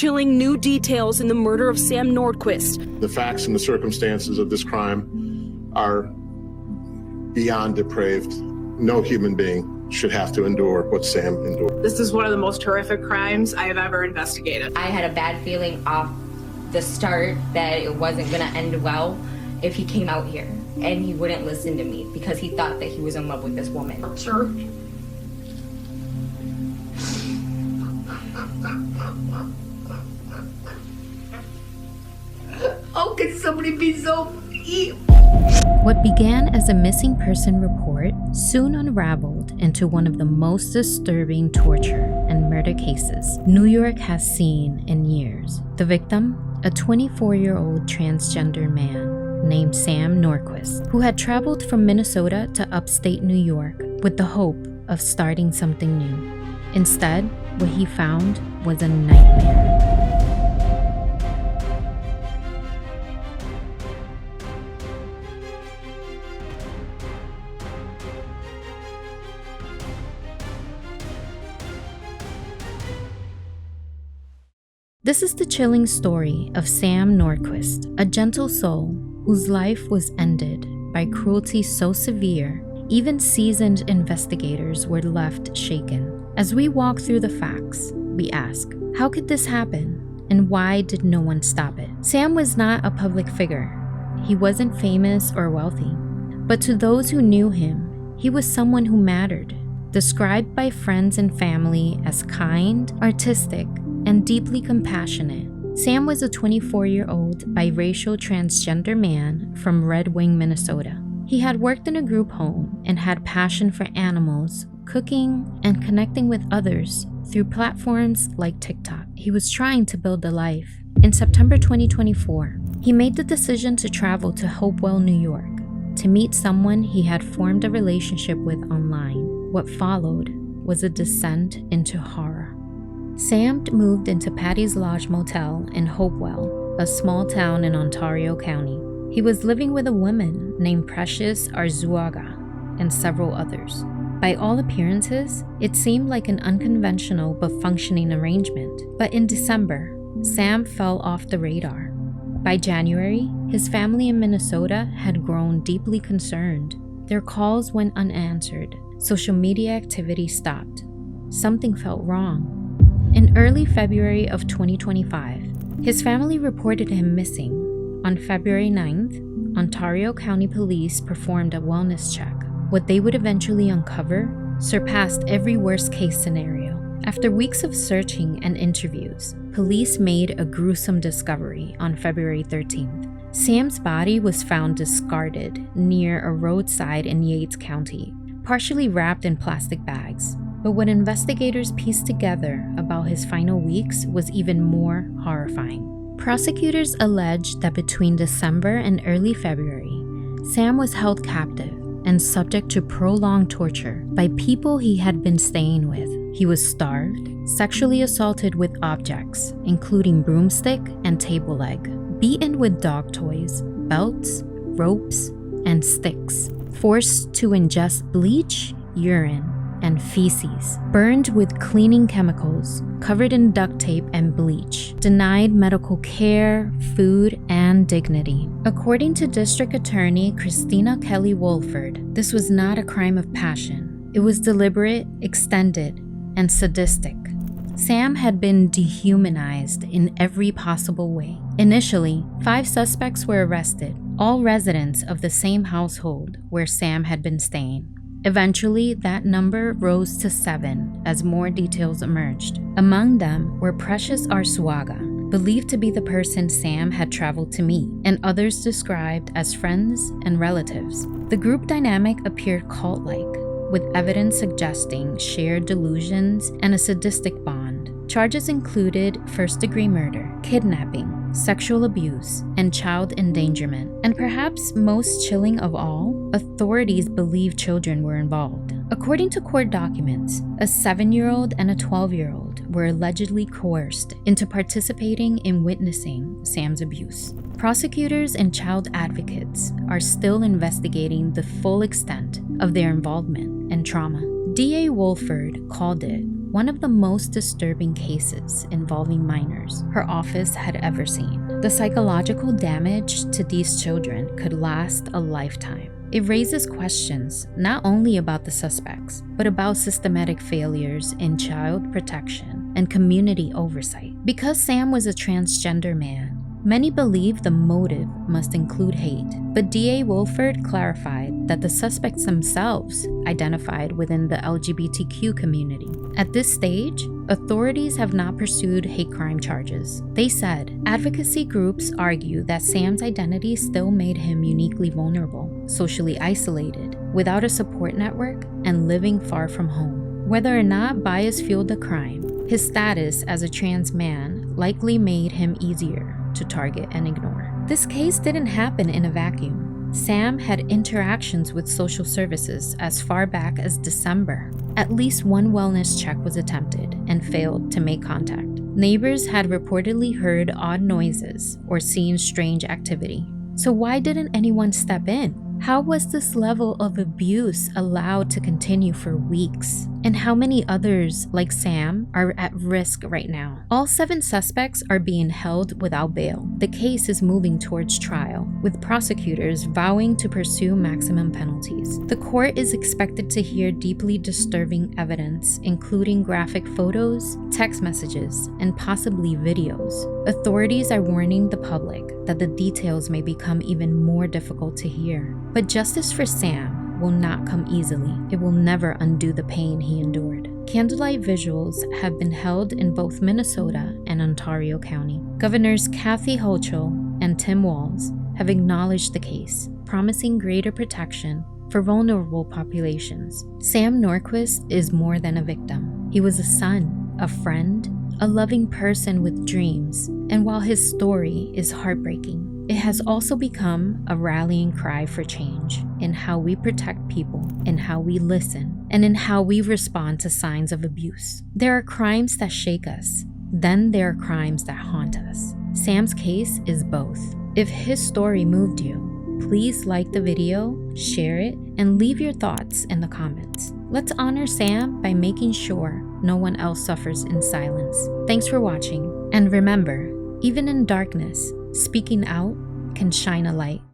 chilling new details in the murder of Sam Nordquist. The facts and the circumstances of this crime are beyond depraved. No human being should have to endure what Sam endured. This is one of the most horrific crimes I have ever investigated. I had a bad feeling off the start that it wasn't gonna end well if he came out here and he wouldn't listen to me because he thought that he was in love with this woman. Sure. How can somebody be so evil? What began as a missing person report soon unraveled into one of the most disturbing torture and murder cases New York has seen in years. The victim, a 24-year-old transgender man named Sam Nordquist, who had traveled from Minnesota to upstate New York with the hope of starting something new. Instead, what he found was a nightmare. This is the chilling story of Sam Nordquist, a gentle soul whose life was ended by cruelty so severe, even seasoned investigators were left shaken. As we walk through the facts, we ask, how could this happen? And why did no one stop it? Sam was not a public figure. He wasn't famous or wealthy. But to those who knew him, he was someone who mattered, described by friends and family as kind, artistic, and deeply compassionate. Sam was a 24-year-old biracial transgender man from Red Wing, Minnesota. He had worked in a group home and had passion for animals, cooking, and connecting with others through platforms like TikTok. He was trying to build a life. In September 2024, he made the decision to travel to Hopewell, New York, to meet someone he had formed a relationship with online. What followed was a descent into horror. Sam moved into Patty's Lodge Motel in Hopewell, a small town in Ontario County. He was living with a woman named Precious Arzuaga and several others. By all appearances, it seemed like an unconventional but functioning arrangement. But in December, Sam fell off the radar. By January, his family in Minnesota had grown deeply concerned. Their calls went unanswered. Social media activity stopped. Something felt wrong. In early February of 2025, his family reported him missing. On February 9th, Ontario County Police performed a wellness check. What they would eventually uncover surpassed every worst-case scenario. After weeks of searching and interviews, police made a gruesome discovery on February 13th. Sam's body was found discarded near a roadside in Yates County, partially wrapped in plastic bags. But what investigators pieced together about his final weeks was even more horrifying. Prosecutors alleged that between December and early February, Sam was held captive and subject to prolonged torture by people he had been staying with. He was starved, sexually assaulted with objects, including broomstick and table leg, beaten with dog toys, belts, ropes, and sticks, forced to ingest bleach, urine, and feces, burned with cleaning chemicals, covered in duct tape and bleach, denied medical care, food, and dignity. According to District Attorney Christina Kelly Wolford, this was not a crime of passion. It was deliberate, extended, and sadistic. Sam had been dehumanized in every possible way. Initially, 5 suspects were arrested, all residents of the same household where Sam had been staying. Eventually, that number rose to 7 as more details emerged. Among them were Precious Arzuaga, believed to be the person Sam had traveled to meet, and others described as friends and relatives. The group dynamic appeared cult-like, with evidence suggesting shared delusions and a sadistic bond. Charges included first-degree murder, kidnapping, sexual abuse, and child endangerment. And perhaps most chilling of all, authorities believed children were involved. According to court documents, a 7-year-old and a 12-year-old were allegedly coerced into participating in witnessing Sam's abuse. Prosecutors and child advocates are still investigating the full extent of their involvement and trauma. DA Wolford called it one of the most disturbing cases involving minors her office had ever seen. The psychological damage to these children could last a lifetime. It raises questions not only about the suspects, but about systematic failures in child protection and community oversight. Because Sam was a transgender man, many believe the motive must include hate, but DA Wilford clarified that the suspects themselves identified within the LGBTQ community. At this stage, authorities have not pursued hate crime charges. They said, advocacy groups argue that Sam's identity still made him uniquely vulnerable, socially isolated, without a support network, and living far from home. Whether or not bias fueled the crime, his status as a trans man likely made him easier to target and ignore. This case didn't happen in a vacuum. Sam had interactions with social services as far back as December. At least one wellness check was attempted and failed to make contact. Neighbors had reportedly heard odd noises or seen strange activity. So why didn't anyone step in? How was this level of abuse allowed to continue for weeks? And how many others, like Sam, are at risk right now? All 7 suspects are being held without bail. The case is moving towards trial, with prosecutors vowing to pursue maximum penalties. The court is expected to hear deeply disturbing evidence, including graphic photos, text messages, and possibly videos. Authorities are warning the public that the details may become even more difficult to hear. But justice for Sam will not come easily. It will never undo the pain he endured. Candlelight visuals have been held in both Minnesota and Ontario County. Governors Kathy Hochul and Tim Walz have acknowledged the case, promising greater protection for vulnerable populations. Sam Nordquist is more than a victim. He was a son, a friend, a loving person with dreams, and while his story is heartbreaking, it has also become a rallying cry for change in how we protect people, in how we listen, and in how we respond to signs of abuse. There are crimes that shake us, then there are crimes that haunt us. Sam's case is both. If his story moved you, please like the video, share it, and leave your thoughts in the comments. Let's honor Sam by making sure no one else suffers in silence. Thanks for watching, and remember, even in darkness, speaking out can shine a light.